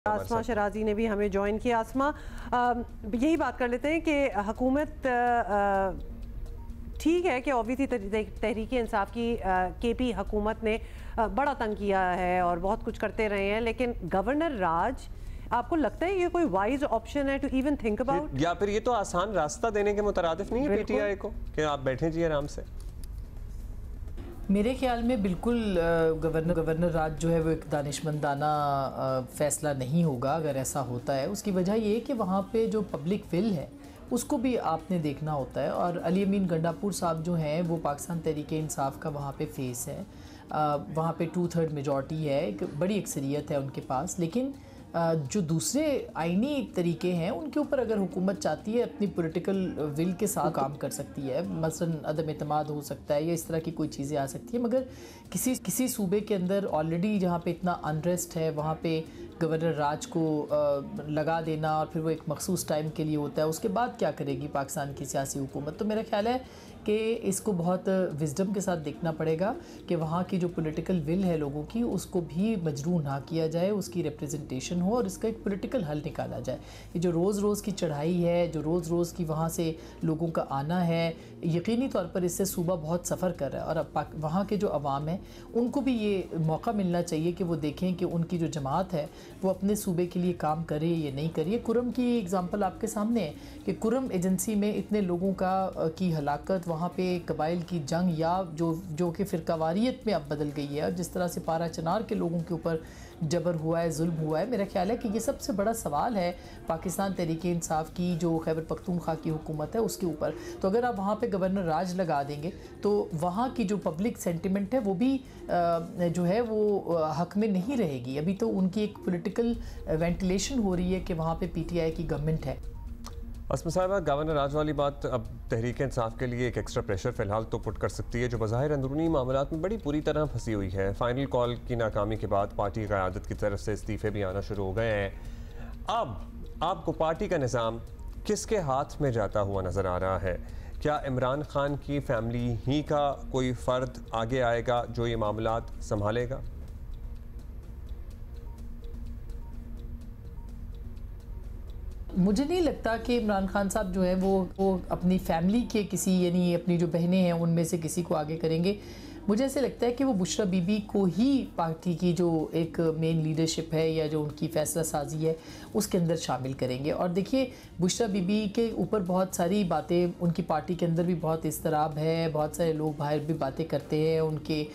आसमा शराजी ने भी हमें ज्वाइन किया। आसमा, यही बात कर लेते हैं कि हुकूमत ठीक है कि ऑब्वियसली तहरीक इंसाफ की केपी हुकूमत ने बड़ा तंग किया है और बहुत कुछ करते रहे हैं, लेकिन गवर्नर राज आपको लगता है ये कोई वाइज ऑप्शन है टू इवन थिंक अबाउट, या फिर ये तो आसान रास्ता देने के मुतरादिफ नहीं है पीटीआई को कि आप बैठे जी आराम से? मेरे ख्याल में बिल्कुल गवर्नर राज जो है वो एक दानिशमंदाना फ़ैसला नहीं होगा अगर ऐसा होता है। उसकी वजह ये है कि वहाँ पे जो पब्लिक विल है उसको भी आपने देखना होता है, और अली अमीन गंडापुर साहब जो हैं वो पाकिस्तान तहरीक इंसाफ का वहाँ पे फेस है। वहाँ पे 2/3 मेजॉरिटी है, एक बड़ी अक्सरियत है उनके पास, लेकिन जो दूसरे आइनी तरीके हैं उनके ऊपर अगर हुकूमत चाहती है अपनी पॉलिटिकल विल के साथ काम कर सकती है, मसलन अदम एतमाद हो सकता है या इस तरह की कोई चीज़ें आ सकती है। मगर किसी सूबे के अंदर ऑलरेडी जहाँ पे इतना अनरेस्ट है वहाँ पे गवर्नर राज को लगा देना और फिर वो एक मखसूस टाइम के लिए होता है, उसके बाद क्या करेगी पाकिस्तान की सियासी हुकूमत। तो मेरा ख्याल है कि इसको बहुत विजडम के साथ देखना पड़ेगा कि वहाँ की जो पॉलिटिकल विल है लोगों की उसको भी मजरूह ना किया जाए, उसकी रिप्रेजेंटेशन हो और इसका एक पॉलिटिकल हल निकाला जाए। ये जो रोज़ रोज़ की चढ़ाई है, जो रोज़ रोज़ की वहाँ से लोगों का आना है, यकीनी तौर पर इससे सूबा बहुत सफ़र कर रहा है, और अब वहाँ के जो अवाम हैं उनको भी ये मौका मिलना चाहिए कि वो देखें कि उनकी जो जमात है वो अपने सूबे के लिए काम करे या नहीं करे। कुरम की एग्ज़ाम्पल आपके सामने है कि कुरम एजेंसी में इतने लोगों की हलाकत, वहाँ पे कबाइल की जंग या जो कि फ़िरकावारियत में अब बदल गई है, और जिस तरह से पारा चनार के लोगों के ऊपर जबर हुआ है, जुल्म हुआ है, मेरा ख्याल है कि ये सबसे बड़ा सवाल है पाकिस्तान तहरीक इंसाफ की जो खैबर पख्तूनख्वा की हुकूमत है उसके ऊपर। तो अगर आप वहाँ पे गवर्नर राज लगा देंगे तो वहाँ की जो पब्लिक सेंटिमेंट है वो भी जो है वो हक में नहीं रहेगी। अभी तो उनकी एक पॉलिटिकल वेंटिलेशन हो रही है कि वहाँ पे पीटीआई की गवर्नमेंट है। असमा साहब, गवर्नर राज वाली बात अब तहरीक इंसाफ के लिए एक एक्स्ट्रा प्रेशर फ़िलहाल तो पुट कर सकती है, जो बज़ाहिर अंदरूनी मामलात में बड़ी पूरी तरह फंसी हुई है। फ़ाइनल कॉल की नाकामी के बाद पार्टी क़यादत की तरफ से इस्तीफ़े भी आना शुरू हो गए हैं। अब आपको पार्टी का निज़ाम किसके हाथ में जाता हुआ नज़र आ रहा है? क्या इमरान खान की फैमिली ही का कोई फ़र्द आगे आएगा जो ये मामलात संभालेगा? मुझे नहीं लगता कि इमरान खान साहब जो है वो अपनी फैमिली के किसी, यानी अपनी जो बहनें हैं उनमें से किसी को आगे करेंगे। मुझे ऐसे लगता है कि वो बुशरा बीबी को ही पार्टी की जो एक मेन लीडरशिप है या जो उनकी फ़ैसला साजी है उसके अंदर शामिल करेंगे। और देखिए, बुशरा बीबी के ऊपर बहुत सारी बातें, उनकी पार्टी के अंदर भी बहुत इस्तराब है, बहुत सारे लोग बाहर भी बातें करते हैं, उनके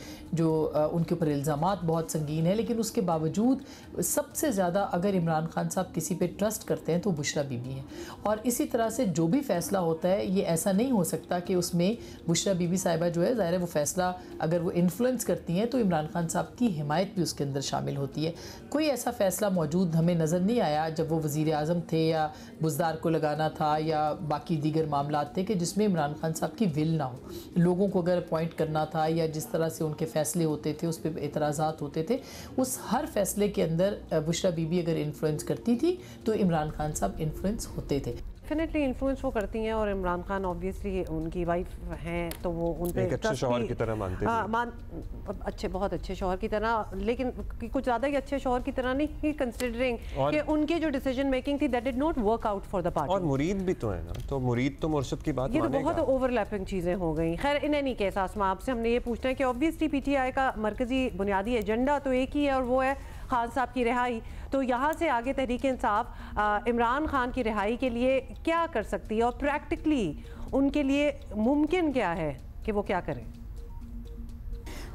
ऊपर इल्ज़ामात बहुत संगीन है, लेकिन उसके बावजूद सबसे ज़्यादा अगर इमरान खान साहब किसी पे ट्रस्ट करते हैं तो बुशरा बीबी हैं। और इसी तरह से जो भी फ़ैसला होता है ये ऐसा नहीं हो सकता कि उसमें बुशरा बीबी साहिबा जो है, ज़ाहिर है वो फ़ैसला अगर वो इन्फ्लुएंस करती हैं तो इमरान खान साहब की हिमायत भी उसके अंदर शामिल होती है। कोई ऐसा फ़ैसला मौजूद हमें नज़र नहीं आया जब वो वज़ीर आज़म थे या बुज़दार को लगाना था या बाकी दीगर मामलात थे कि जिसमें इमरान खान साहब की विल ना हो। लोगों को अगर अपॉइंट करना था या जिस तरह से उनके फ़ैसले होते थे उस पर एतराज़ात होते थे, उस हर फैसले के अंदर बुशरा बीबी अगर इन्फ्लुएंस करती थी तो इमरान खान साहब इन्फ्लुएंस होते थे। डेफिनेटली इन्फ्लुएंस वो करती हैं, और इमरान खान ऑब्वियसली उनकी वाइफ हैं तो वो उन पे अच्छे शौहर की तरह मानते हैं, बहुत अच्छे शौहर की तरह, लेकिन कुछ ज़्यादा ही अच्छे शौहर की तरह नहीं, कंसिडरिंग कि उनकी जो डिसीजन मेकिंग थी that did not work out for the party. और मुरीद भी तो है ना, तो मुरीद तो मुर्शिद की बात मानेगा। ये तो बहुत ओवरलैपिंग चीज़ें हो गई। खैर, इन एनी केस आसमा, आपसे हमने ये पूछना है कि ऑब्वियसली पीटीआई का मरकजी बुनियादी एजेंडा तो एक ही है और वो है खान साहब की रिहाई। तो यहाँ से आगे तहरीक इंसाफ इमरान खान की रिहाई के लिए क्या कर सकती है और प्रैक्टिकली उनके लिए मुमकिन क्या है कि वो क्या करें?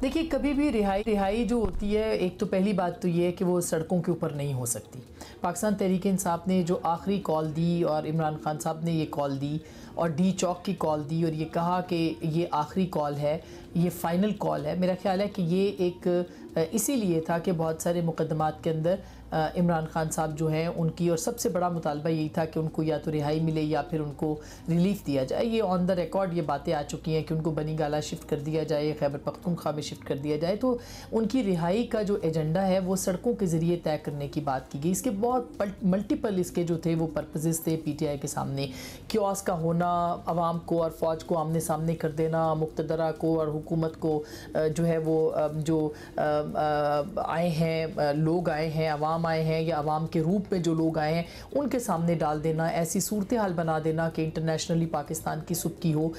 देखिए, कभी भी रिहाई जो होती है, एक तो पहली बात तो ये है कि वो सड़कों के ऊपर नहीं हो सकती। पाकिस्तान तहरीक इंसाफ ने जो आखिरी कॉल दी और इमरान खान साहब ने ये कॉल दी और डी चौक की कॉल दी और ये कहा कि ये आखिरी कॉल है, ये फ़ाइनल कॉल है। मेरा ख्याल है कि ये एक इसीलिए था कि बहुत सारे मुकदमात के अंदर इमरान खान साहब जो हैं उनकी, और सबसे बड़ा मुतालबा यही था कि उनको या तो रिहाई मिले या फिर उनको रिलीफ दिया जाए। ये ऑन द रिकॉर्ड ये बातें आ चुकी हैं कि उनको बनी गाला शिफ्ट कर दिया जाए, खैबर पख्तूनख्वा में शिफ्ट कर दिया जाए। तो उनकी रिहाई का जो एजेंडा है वो सड़कों के ज़रिए तय करने की बात की गई। इसके बहुत मल्टीपल इसके जो थे वो पर्पसेस थे पीटीआई के सामने। क्योस का होना, अवाम को और फ़ौज को आमने सामने कर देना, मुक़्तदरा को और हुकूमत को जो है वो जो आए हैं, लोग आए हैं, अवाम अवाम आए हैं या अवाम के रूप में जो लोग आए हैं उनके सामने डाल देना, ऐसी सूरत हाल बना देना कि इंटरनेशनली पाकिस्तान की सुबकी हो।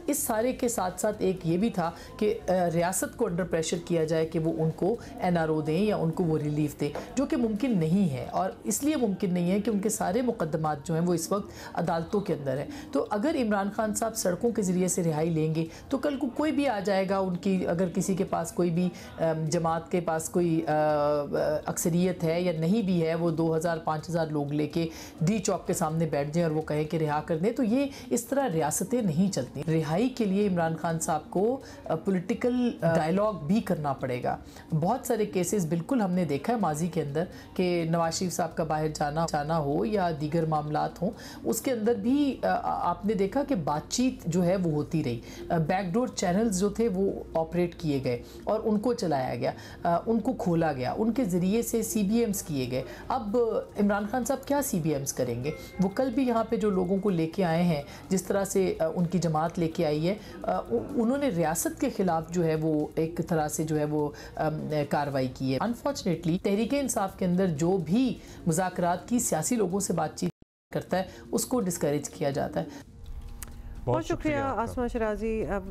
इस सारे के साथ साथ एक ये भी था कि रियासत को अंडर प्रेशर किया जाए कि वो उनको NRO दें या उनको वो रिलीफ दें, जो कि मुमकिन नहीं है। और इसलिए मुमकिन नहीं है कि उनके सारे मुकदमात जो हैं वो इस वक्त अदालतों के अंदर है। तो अगर इमरान खान साहब सड़कों के ज़रिए से रिहाई लेंगे तो कल को कोई भी आ जाएगा, उनकी अगर किसी के पास कोई भी जमात के पास कोई अक्सरियत है या नहीं भी है, वो 2000-5000 लोग लेके डी चौक के सामने बैठ जाएं और वो कहें कि रिहा कर दें, तो ये इस तरह रियासतें नहीं चलती। रिहाई के लिए इमरान खान साहब को पॉलिटिकल डायलॉग भी करना पड़ेगा। बहुत सारे केसेस बिल्कुल हमने देखा है माजी के अंदर कि नवाज शरीफ साहब का बाहर जाना हो या दीगर मामलात हों, उसके अंदर भी आपने देखा कि बातचीत जो है वो होती रही, बैकडोर चैनल्स जो थे वो ऑपरेट किए गए और उनको चलाया गया, उनको खोला गया, उनके ज़रिए से CBMs किए गए। अब इमरान खान साहब क्या CBMs करेंगे? वो कल भी यहाँ पे जो लोगों को लेके आए हैं, जिस तरह से उनकी जमात लेके आई है, उन्होंने रियासत के ख़िलाफ़ जो है वो एक तरह से जो है वो कार्रवाई की है। अनफॉर्चुनेटली तहरीक इंसाफ के अंदर जो भी मुज़ाकरात की सियासी लोगों से बातचीत करता है उसको डिस्करेज किया जाता है। बहुत शुक्रिया आसमा शराजी। अब